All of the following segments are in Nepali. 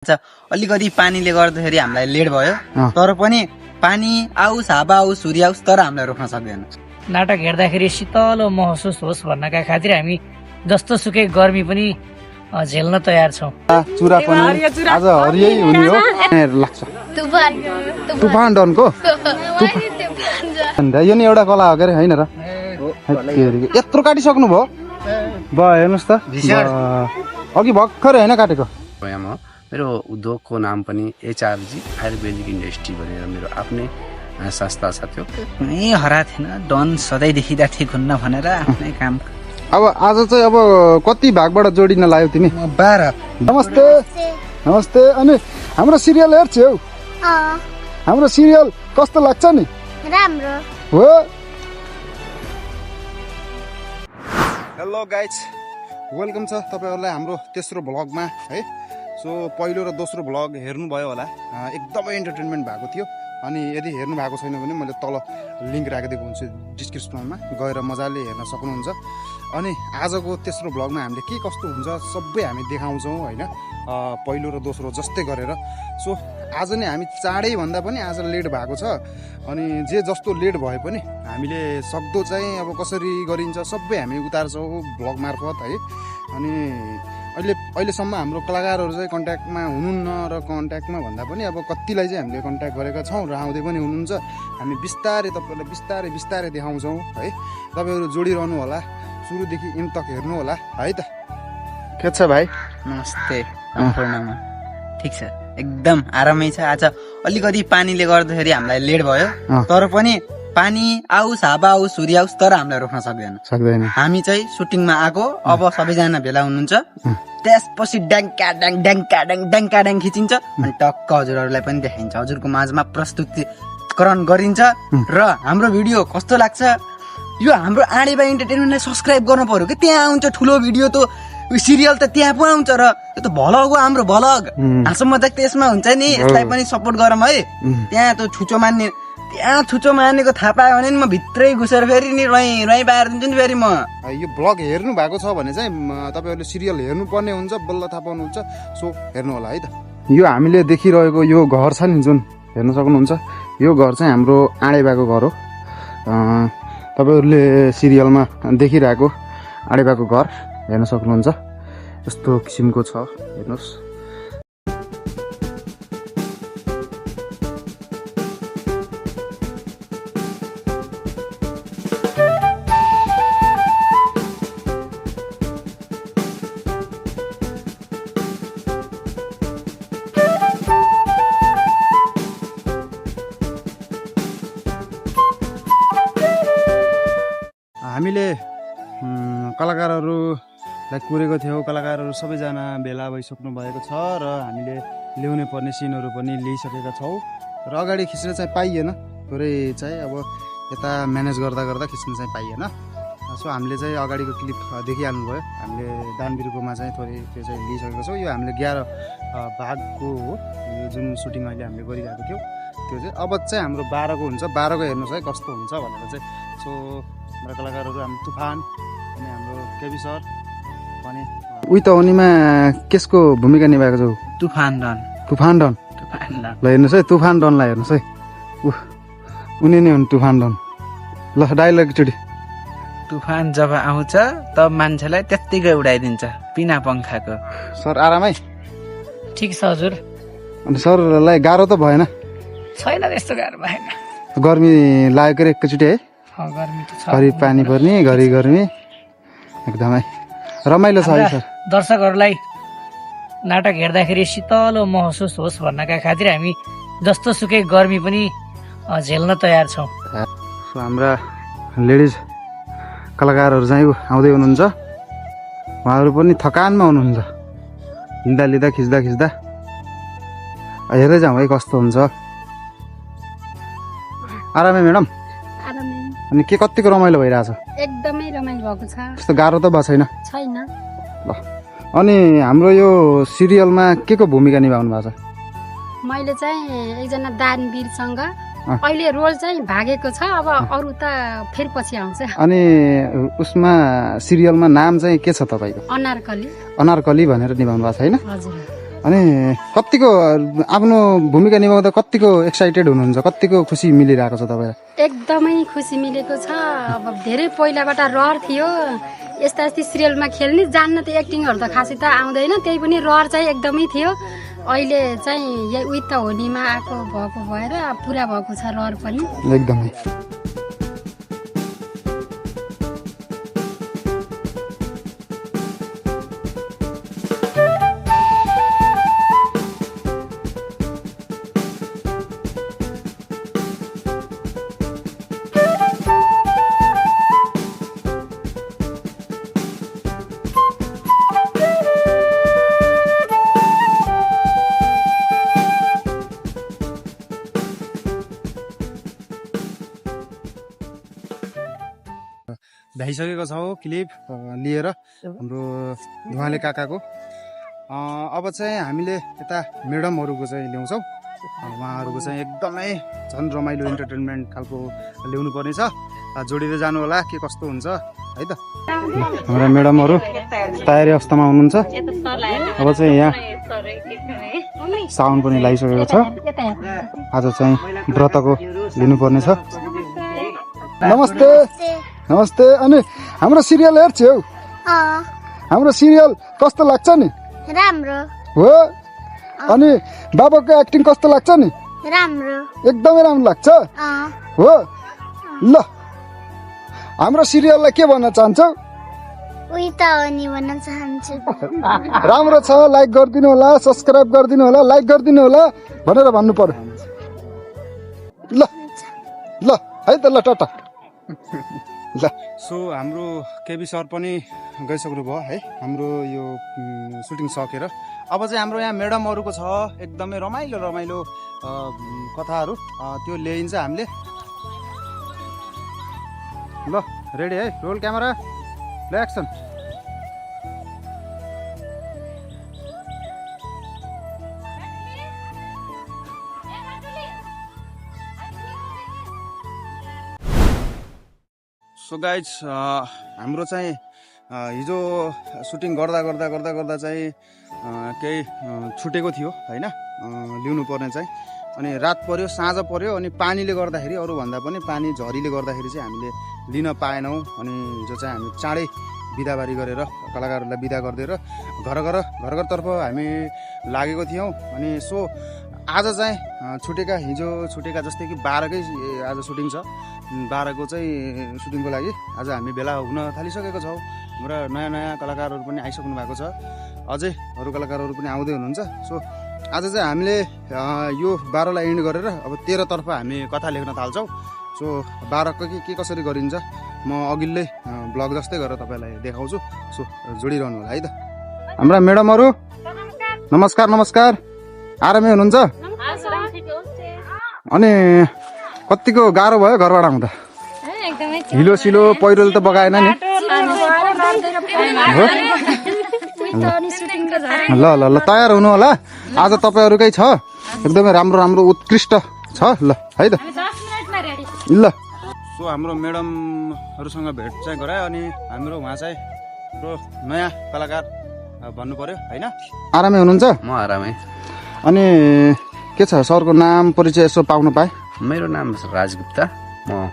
अलिकति पानीले गर्दाखेरि हामीलाई लेट भयो तर पनि पानी आओस् हावा आओस् सूर्य आओस् तर हामीलाई रोक्न सक्दैन। नाटक हेर्दाखेरि शीतलो महसुस होस् भन्नका खातिर हामी जस्तो सुकै गर्मी पनि झेल्न तयार छौं। चुरा पनि आज हरियै हुने हो लाग्छ। तुफान डनको यो नि एउटा कला हो के हैन र? यत्रो काटिसक्नु भयो हेर्नुस् त अघि भर्खर हैन काटेको। मेरो उद्योगको नाम पनि एचआरजी आयुर्वेदिक इन्डस्ट्री भनेर मेरो आफ्नै संस्था छ। त्यो कुनै हरा थिएन, डन सधैँ देखिदा ठिक हुन्न भनेर आफ्नै काम। अब आज चाहिँ अब कति भागबाट जोडिन लाग्यो तिमी? 12। नमस्ते नमस्ते। अनि हाम्रो सिरियल हेर्छौ? हाम्रो सिरियल कस्तो लाग्छ नि? राम्रो हो। हेलो गाइज, वेलकम छ तपाईहरुलाई हाम्रो तेस्रो भ्लगमा है। सो पहिलो र दोस्रो भ्लग हेर्नुभयो होला, एकदमै एन्टरटेनमेन्ट भएको थियो। अनि यदि हेर्नु भएको छैन भने मैले तल लिङ्क राखिदिएको हुन्छु डिस्क्रिप्सनमा, गएर मजाले हेर्न सक्नुहुन्छ। अनि आजको तेस्रो भ्लगमा हामीले के कस्तो हुन्छ सबै हामी देखाउँछौँ होइन, पहिलो र दोस्रो जस्तै गरेर। सो आज नै हामी चाँडै भन्दा पनि आज लेट भएको छ। अनि जे जस्तो लेट भए पनि हामीले सक्दो चाहिँ अब कसरी गरिन्छ सबै हामी उतार्छौँ भ्लग मार्फत है। अनि अहिलेसम्म हाम्रो कलाकारहरू चाहिँ कन्ट्याक्टमा हुनुहुन्न र कन्ट्याक्टमा भन्दा पनि अब कतिलाई चाहिँ हामीले कन्ट्याक्ट गरेका छौँ र आउँदै पनि हुनुहुन्छ। हामी बिस्तारै तपाईँहरूलाई बिस्तारै देखाउँछौँ है। तपाईँहरू जोडिरहनु होला, सुरुदेखि एन्ड तक हेर्नु होला है त। के छ भाइ? नमस्ते सम्पूर्णमा ठिक छ, एकदम आरामै छ। आज अलिकति पानीले गर्दाखेरि हामीलाई लेट भयो तर पनि पानी आओस् हावा आओस् सूर्य आओस् तर हामीलाई रोक्न सक्दैन। हामी चाहिँ सुटिङमा आएको, अब सबैजना भेला हुनुहुन्छ। त्यसपछि ड्याङ्का ड्याङ खिचिन्छ अनि टक्क हजुरहरूलाई पनि देखाइन्छ, हजुरको माझमा प्रस्तुतिकरण गरिन्छ। र हाम्रो भिडियो कस्तो लाग्छ, यो हाम्रो आडेबा इन्टरटेनमेन्टलाई सब्सक्राइब गर्नु पर्यो कि, त्यहाँ आउँछ ठुलो भिडियो त सिरियल त त्यहाँ पो आउँछ र यो त भलग हो हाम्रो भलग। हाँसो मजाक त्यसमा हुन्छ नि, यसलाई पनि सपोर्ट गरौँ है। त्यहाँ त त्यहाँ छुचो मानेको थाहा पायो भने नि म भित्रै घुसेर फेरि नि रही पाएर दिन्छु नि फेरि म। यो ब्लग हेर्नु भएको छ भने चाहिँ तपाईँहरूले सिरियल हेर्नुपर्ने हुन्छ, बल्ल थाहा पाउनुहुन्छ। सो हेर्नु होला है त। यो हामीले देखिरहेको यो घर छ नि जुन हेर्न सक्नुहुन्छ, यो घर चाहिँ हाम्रो आडेबाको घर हो। तपाईँहरूले सिरियलमा देखिरहेको आडेबाको घर हेर्न सक्नुहुन्छ, यस्तो किसिमको छ हेर्नुहोस्। हामीले कलाकारहरूलाई कुरेको थियौँ, कलाकारहरू सबैजना भेला भइसक्नु भएको छ र हामीले ल्याउनै पर्ने सिनहरू पनि लिइसकेका छौँ र अगाडि खिच्न चाहिँ पाइएन, थोरै चाहिँ अब यता म्यानेज गर्दा खिच्न चाहिँ पाइएन। सो हामीले चाहिँ अगाडिको क्लिप देखिहाल्नु भयो, हामीले दानवीरकोमा चाहिँ थोरै त्यो चाहिँ लिइसकेको छौँ। यो हामीले 11 भागको हो यो जुन सुटिङ अहिले हामीले गरिरहेको थियौँ, त्यो चाहिँ अब चाहिँ हाम्रो 12को हुन्छ। 12को हेर्नुहोस् है कस्तो हुन्छ भनेर चाहिँ। सो हाम्रो कलाकारहरू हाम्रो तुफान अनि हाम्रो केबी सर पनि उही त उनीमा केसको भूमिका निभाएको छ? तुफान डन। ल हेर्नुहोस् है, तुफान डनलाई हेर्नुहोस् है, उनी नै हुन् तुफान डन। ल डाइलग एकचोटि। तुफान जब आउँछ तब मान्छेलाई त्यत्तिकै उडाइदिन्छ बिना पङ्खाको। सर आरामै? ठीक छ हजुर। अनि सरलाई गाह्रो त भएन? छैन त्यस्तो गाह्रो भएन। गर्मी लागेको रे एकचोटि है? गर्मी त छ, घरि पानी पर्ने घरि गर्मी, एकदमै रमाइलो छ है सर। दर्शकहरूलाई नाटक हेर्दाखेरि शीतलो महसुस होस् भन्नका खातिर हामी जस्तो सुकै गर्मी पनि झेल्न तयार छौँ। सो हाम्रा लेडिज कलाकारहरू चाहिँ आउँदै हुनुहुन्छ, उहाँहरू पनि थकानमा हुनुहुन्छ। लिँदा खिच्दा हेर्दै जाउँ है कस्तो हुन्छ। आरामै म्याडम? अनि के कतिको रमाइलो भइरहेछ? एकदमै रमाइलो भएको छ। त्यस्तो गाह्रो त भएको छैन? छैन। ल अनि हाम्रो यो सिरियलमा के को भूमिका निभाउनु भएको छ? मैले चाहिँ एकजना दानवीरसँग अहिले रोल चाहिँ भागेको छ, अब अरू त फेरि पछि आउँछ। अनि उसमा सिरियलमा नाम चाहिँ के छ तपाईँको? अनारकली। अनारकली भनेर निभाउनु भएको छ हैन? हजुर। अनि कतिको आफ्नो भूमिका निभाउँदा कतिको एक्साइटेड हुनुहुन्छ, कतिको खुसी मिलिरहेको छ तपाईँलाई? एकदमै खुसी मिलेको छ। अब धेरै पहिलाबाट रहर थियो यस्ता यस्ती सिरियलमा खेल्ने, जान्न त एक्टिङहरू त खासै त आउँदैन, त्यही पनि रहर चाहिँ एकदमै थियो। अहिले चाहिँ उही त होलीमा आएको भएको भएर पुरा भएको छ रहर पनि एकदमै। भ्याइसकेको छ हो क्लिप लिएर हाम्रो धुवाले काकाको। अब चाहिँ हामीले यता म्याडमहरूको चाहिँ ल्याउँछौँ। उहाँहरूको चाहिँ एकदमै झन् रमाइलो इन्टरटेनमेन्ट खालको ल्याउनु पर्ने छ। जोडिँदै जानु होला के कस्तो हुन्छ है त। हाम्रा म्याडमहरू तयारी अवस्थामा हुनुहुन्छ। अब चाहिँ यहाँ साउन पनि लगाइसकेको छ। आज चाहिँ व्रतको लिनुपर्ने छ। नमस्ते नमस्ते। अनि हाम्रो सिरियल हेर्छौ? हाम्रो सिरियल कस्तो लाग्छ नि? राम्रो हो। अनि बाबाको एक्टिङ कस्तो लाग्छ नि? राम्रो एकदमै राम्रो लाग्छ हो। ल हाम्रो सिरियललाई के भन्न चाहन्छौ? उही त हो नि भन्न चाहन्छु। राम्रो छ, लाइक गरिदिनु होला, सब्सक्राइब गरिदिनु होला, लाइक गरिदिनु होला भनेर भन्नु पर्यो। ल ल है त, ल टाटा। ल सो हाम्रो केबी सर पनि गइसक्नु भयो है हाम्रो यो सुटिङ सकेर। अब चाहिँ हाम्रो यहाँ म्याडमहरूको छ एकदमै रमाइलो रमाइलो कथाहरू, त्यो ल्याइन्छ हामीले। ल रेडी है, रोल क्यामेरा, ल एक्सन। सो गाइज हाम्रो चाहिँ हिजो सुटिङ गर्दा गर्दा गर्दा गर्दा चाहिँ केही छुटेको थियो होइन, लिनु पर्ने चाहिँ। अनि रात पर्यो, साँझ पर्यो, अनि पानीले गर्दाखेरि, अरूभन्दा पनि पानी झरीले गर्दाखेरि चाहिँ हामीले लिन पाएनौँ। अनि हिजो चाहिँ हामी चाँडै बिदाबारी गरेर कलाकारहरूलाई बिदा गरिदिएर घर घरतर्फ हामी लागेको थियौँ। अनि सो आज चाहिँ हिजो छुटेका जस्तै कि 12कै आज सुटिङ छ। 12को चाहिँ सुटिङको लागि आज हामी भेला हुन थालिसकेको छौँ। हाम्रा नयाँ नयाँ कलाकारहरू पनि आइसक्नु भएको छ, अझै अरू कलाकारहरू पनि आउँदै हुनुहुन्छ। सो आज चाहिँ हामीले यो 12लाई एन्ड गरेर अब 13 तर्फ हामी कथा लेख्न थाल्छौँ। सो 12को के कसरी गरिन्छ म अघिल्लै ब्लग जस्तै गरेर तपाईँलाई देखाउँछु। सो जोडिरहनु होला है त। हाम्रा म्याडमहरू नमस्कार नमस्कार, आरामै हुनुहुन्छ? अनि कतिको गाह्रो भयो घरबाट आउँदा? हिलो सिलो पहिरोले त बगाएन नि? ल ल ल तयार हुनु होला, आज तपाईँहरूकै छ। एकदमै राम्रो राम्रो उत्कृष्ट छ ल है त। ल सो हाम्रो म्याडमहरूसँग भेट चाहिँ गरायो। अनि हाम्रो उहाँ चाहिँ हाम्रो नयाँ कलाकार भन्नु पर्यो होइन। आरामै हुनुहुन्छ? म आरामै। अनि के छ सरको नाम परिचय यसो पाउनु पाएँ? मेरो नाम राज गुप्ता, म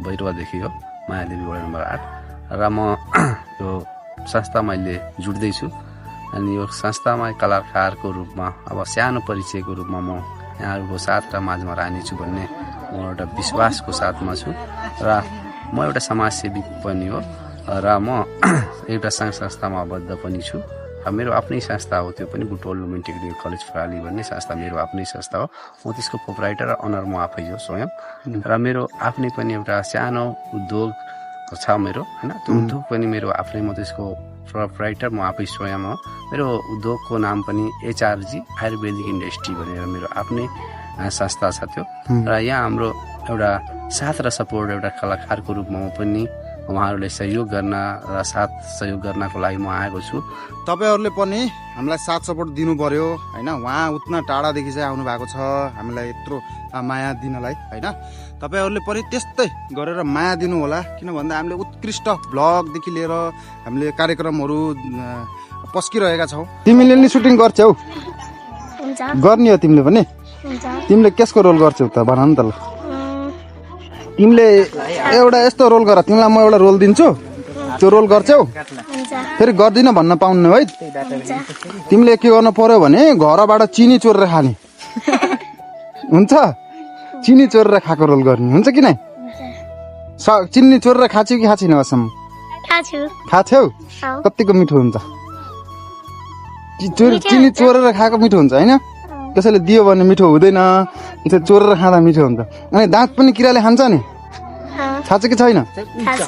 भैरवादेखि हो, मायादेवी वडा नम्बर 8। र म यो संस्थामा अहिले जुट्दैछु। अनि यो संस्थामा कलाकारको रूपमा अब सानो परिचयको रूपमा म यहाँहरूको साथ र माझमा रहनेछु भन्ने म एउटा विश्वासको साथमा छु। र म एउटा समाजसेवी पनि हो र म एउटा सङ्घ संस्थामा आबद्ध पनि छु। मेरो आफ्नै संस्था हो, त्यो पनि बुटवल वुमेन टेक्निकल कलेज प्राली भन्ने संस्था मेरो आफ्नै संस्था हो। म त्यसको प्रोप्राइटर र अनर म आफै हो स्वयं। र मेरो आफ्नै पनि एउटा सानो उद्योग छ मेरो होइन, त्यो उद्योग पनि मेरो आफ्नै, म त्यसको प्रोप्राइटर म आफै स्वयं हो। मेरो उद्योगको नाम पनि एचआरजी आयुर्वेदिक इन्डस्ट्री भनेर मेरो आफ्नै संस्था छ त्यो। र यहाँ हाम्रो एउटा साथ र सपोर्ट एउटा कलाकारको रूपमा म पनि उहाँहरूले सहयोग गर्न र साथ सहयोग गर्नको लागि म आएको छु। तपाईँहरूले पनि हामीलाई साथ सपोर्ट दिनु पर्यो होइन। उहाँ उतना टाढादेखि चाहिँ आउनु भएको छ हामीलाई यत्रो माया दिनलाई होइन। तपाईँहरूले पनि त्यस्तै गरेर माया दिनु होला, किन भन्दा हामीले उत्कृष्ट ब्लगदेखि लिएर हामीले कार्यक्रमहरू पस्किरहेका छौँ। तिमीले नि सुटिङ गर्छौ? हुन्छ गर्ने हो तिमीले पनि हुन्छ तिमीले केसको रोल गर्छौ त भन न त ल तिमीले एउटा यस्तो रोल गर तिमीलाई म एउटा रोल दिन्छु त्यो रोल गर्छौ हुन्छ फेरि गर्दिन भन्न पाउनु है तिमीले के गर्नु पर्यो भने घरबाट चिनी चोरेर खाने हुन्छ चिनी चोरेर खाएको रोल गर्ने हुन्छ कि नै चिनी चोरेर खाछौ कि खाछिन असम्म खाछु खाछौ औ कतिको मिठो हुन्छ चिनी चोरेर खाएको मिठो हुन्छ होइन कसैले दियो भने मिठो हुँदैन त्यो चोरेर खाँदा मिठो हुन्छ अनि दाँत पनि किराले खान्छ नि थाहा छ कि छैन खाछ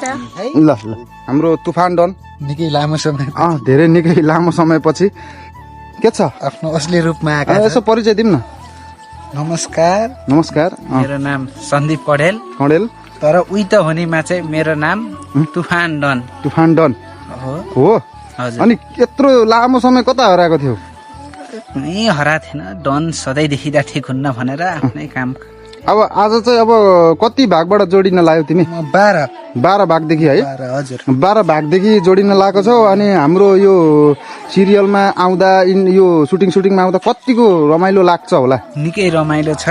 ल ल हाम्रो तुफान डन निकै लामो समय धेरै निकै लामो समयपछि के छ आफ्नो असली रूपमा आएका यसो परिचय दिउँ न नमस्कार नमस्कार मेरो नाम सन्दीप पौडेल कडेल तर उही त हुनेमा चाहिँ मेरो नाम तुफान डन तुफान डन हो हो हजुर अनि यत्रो लामो समय कता हराएको थियो यही हरा थिएन डन सधैँ देखिँदा ठिक हुन्न भनेर आफ्नै काम अब आज चाहिँ अब कति भागबाट जोडिन लाग्यो तिमी म 12 भागदेखि है हजुर 12 भागदेखि जोडिन लागेको छौ अनि हाम्रो यो सिरियलमा आउँदा यो सुटिङमा आउँदा कतिको रमाइलो लाग्छ होला निकै रमाइलो छ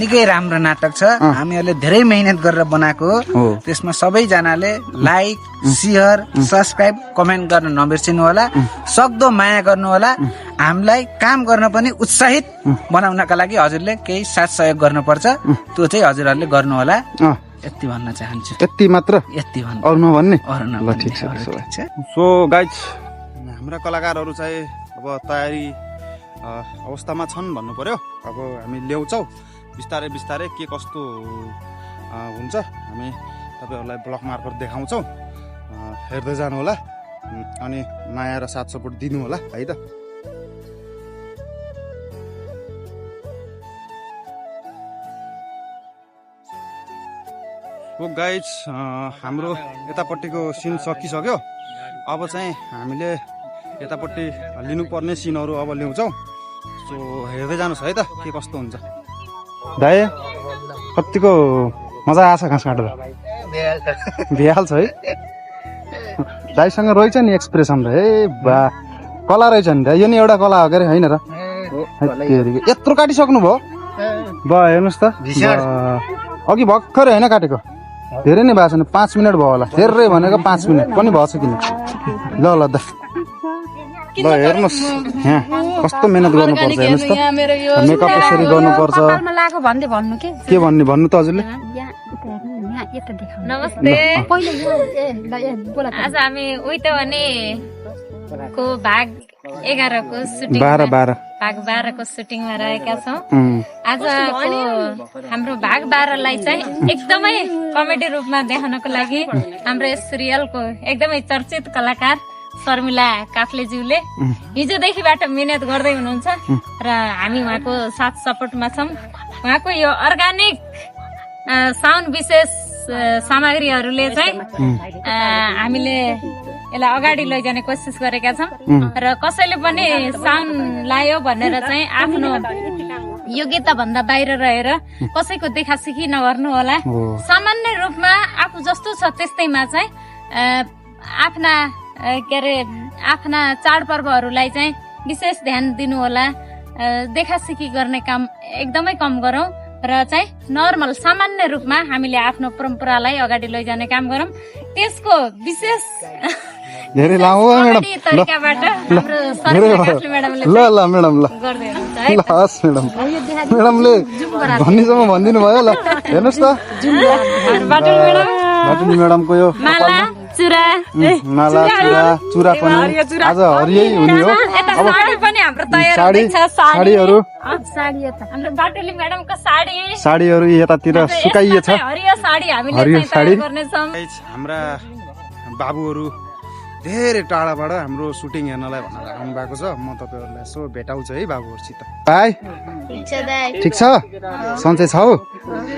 निकै राम्रो नाटक छ हामीहरूले धेरै मेहनत गरेर बनाएको हो। त्यसमा सबैजनाले लाइक शेयर सब्सक्राइब कमेन्ट गर्न नबिर्सिनु होला सक्दो माया गर्नु होला हामीलाई काम गर्न पनि उत्साहित बनाउनका लागि हजुरले केही साथ सहयोग गर्नुपर्छ त्यो चाहिँ हजुरहरूले गर्नु होला यति भन्न चाहन्छु यति मात्र यति भन्न अरू नभन्ने अरू ल नभन्ने, ठिक छ अरू त्यसो भए। ठिक छ। सो गाइज हाम्रा कलाकारहरू चाहिँ अब तयारी अवस्थामा छन् भन्नु पर्यो अब हामी ल्याउँछौँ बिस्तारै बिस्तारै के कस्तो हुन्छ हामी तपाईँहरूलाई ब्लग मार्फत देखाउँछौँ हेर्दै जानु होला अनि माया र साथ सपोर्ट दिनु होला है त हो गाइज हाम्रो यतापट्टिको सिन सकिसक्यो अब चाहिँ हामीले यतापट्टि लिनुपर्ने सिनहरू अब ल्याउँछौँ सो हेर्दै जानुहोस् है त के कस्तो हुन्छ दाइ कतिको मजा आछ घाँस काटेर भइहाल्छ है दाइसँग रहेछ नि एक्सप्रेसन र है बा कला रहेछ नि दाइ यो नि एउटा कला हो के अरे होइन र यत्रो काटिसक्नु भयो बा हेर्नुहोस् त अघि भर्खरै होइन काटेको धेरै नै भएको छैन 5 मिनट भयो होला धेरै भनेको 5 मिनट पनि भएछ किन ल ल दा ल हेर्नुहोस् यहाँ कस्तो मेहनत गर्नुपर्छ हेर्नुहोस् त मेकअप यसरी गर्नुपर्छ के भन्ने भन्नु त हजुरले नमस्ते आज हामी उही त भने को भाग 11 को सुटिङ 12 भाग 12 को सुटिङमा रहेका छौँ आजको हाम्रो भाग 12 लाई चाहिँ एकदमै कमेडी रूपमा देखाउनको लागि हाम्रो यस सिरियलको एकदमै चर्चित कलाकार शर्मिला काफ्लेज्यूले हिजोदेखिबाट मिहिनेत गर्दै हुनुहुन्छ र हामी उहाँको साथ सपोर्टमा छौँ उहाँको यो अर्गानिक साउन्ड विशेष सामग्रीहरूले चाहिँ हामीले यसलाई अगाडि लैजाने कोसिस गरेका छौँ र कसैले पनि साउन्ड लायो भनेर चाहिँ आफ्नो योग्यता भन्दा बाहिर रहेर कसैको देखासेखी नगर्नु होला सामान्य रूपमा आफू जस्तो छ त्यस्तैमा चाहिँ आफ्ना के अरे आफ्ना चाडपर्वहरूलाई चाहिँ विशेष ध्यान दिनु होला देखासेखी गर्ने काम एकदमै कम गरौँ र चाहिँ नर्मल सामान्य रूपमा हामीले आफ्नो परम्परालाई अगाडि लैजाने काम गरौँ त्यसको विशेष धेरै लामो म्याडम तरिकाबाट हाम्रो शर्मिला काफ्ले म्याडमले ल ल म्याडम ल गर्दै हुनुहुन्छ है ल हस् म्याडम म्याडमले भन्नेसम्म भनिदिनु भयो ल हेर्नुहोस् त बाटुल म्याडम बाटुली म्याडमको यो माला चुरा माला चुरा पनि आज हरियै हुने हो यता साडी पनि हाम्रो तयार साडी हुँदैछ साडीहरू हाम्रो बाटुली म्याडमको साडीहरू यतातिर सुकाइएछ हरियो साडी हामीले हरियो चाहिँ साडी। तयार गर्नेछौँ हाम्रा बाबुहरू धेरै टाढाबाट हाम्रो सुटिङ हेर्नलाई भनेर आउनु भएको छ म तपाईँहरूलाई यसो भेटाउँछु है बाबुहरूसित भाइ ठिक छ सन्चै छ हौ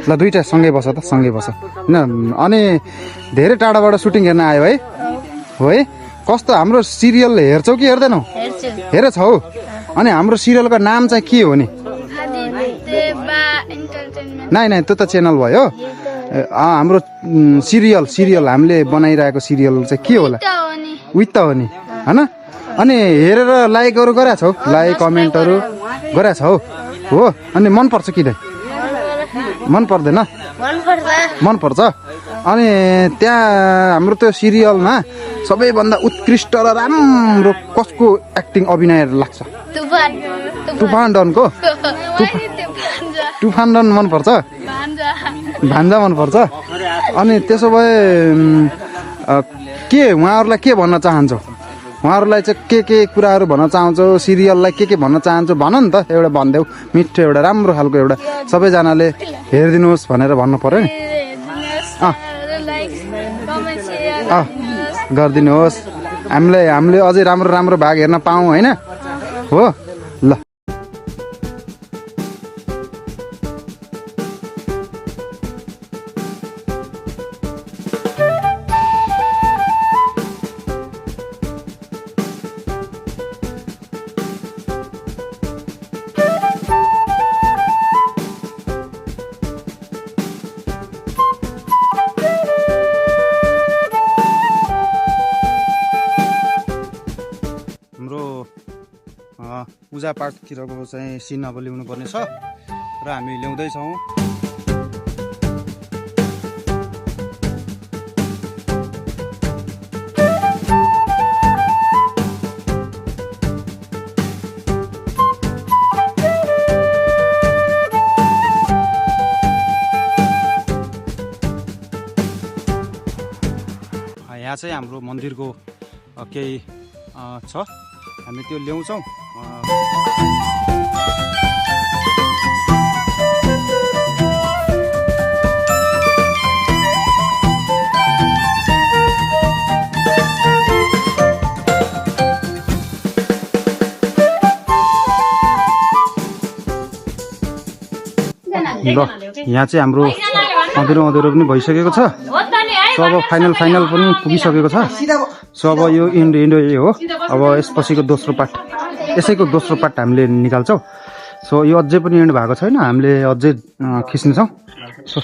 ल दुइटा सँगै बस त सँगै बस होइन अनि धेरै टाढाबाट सुटिङ हेर्न आयो है हो है कस्तो हाम्रो सिरियल हेर्छौ कि हेर्दैनौ हेरेछौ हौ अनि हाम्रो सिरियलको नाम चाहिँ के हो नि नाइ नाइ त्यो त च्यानल भयो हाम्रो सिरियल हामीले बनाइरहेको सिरियल चाहिँ के होला उही त हो नि होइन अनि हेरेर लाइकहरू गरेका छौ लाइक कमेन्टहरू गरिरहेछ हौ हो अनि मनपर्छ किन मन पर्दैन मनपर्छ अनि त्यहाँ हाम्रो त्यो सिरियलमा सबैभन्दा उत्कृष्ट र राम्रो कसको एक्टिङ अभिनय लाग्छ तुफान डनको तुफान डन मनपर्छ भान्जा मनपर्छ अनि त्यसो भए के उहाँहरूलाई के भन्न चाहन्छौ उहाँहरूलाई चाहिँ के कुराहरू भन्न चाहन्छौ सिरियललाई के भन्न चाहन्छौ भन नि त एउटा भनिदेऊ मिठो एउटा राम्रो खालको एउटा सबैजनाले हेरिदिनुहोस् भनेर भन्नु पर्यो नि गरिदिनुहोस् हामीले अझै राम्रो राम्रो भाग हेर्न पाऊँ होइन हो ल पूजापाठतिरको चाहिँ सिन अब ल्याउनु पर्ने छ र हामी ल्याउँदैछौँ यहाँ चाहिँ हाम्रो मन्दिरको केही छ हामी त्यो ल्याउँछौँ ल यहाँ चाहिँ हाम्रो अँधेरो पनि भइसकेको छ सो अब फाइनल पनि पुगिसकेको छ सो अब यो इन्डो हो अब यसपछिको दोस्रो पार्ट यसैको दोस्रो पार्ट हामीले निकाल्छौँ सो यो अझै पनि एन्ड भएको छैन हामीले अझै खिच्नेछौँ सो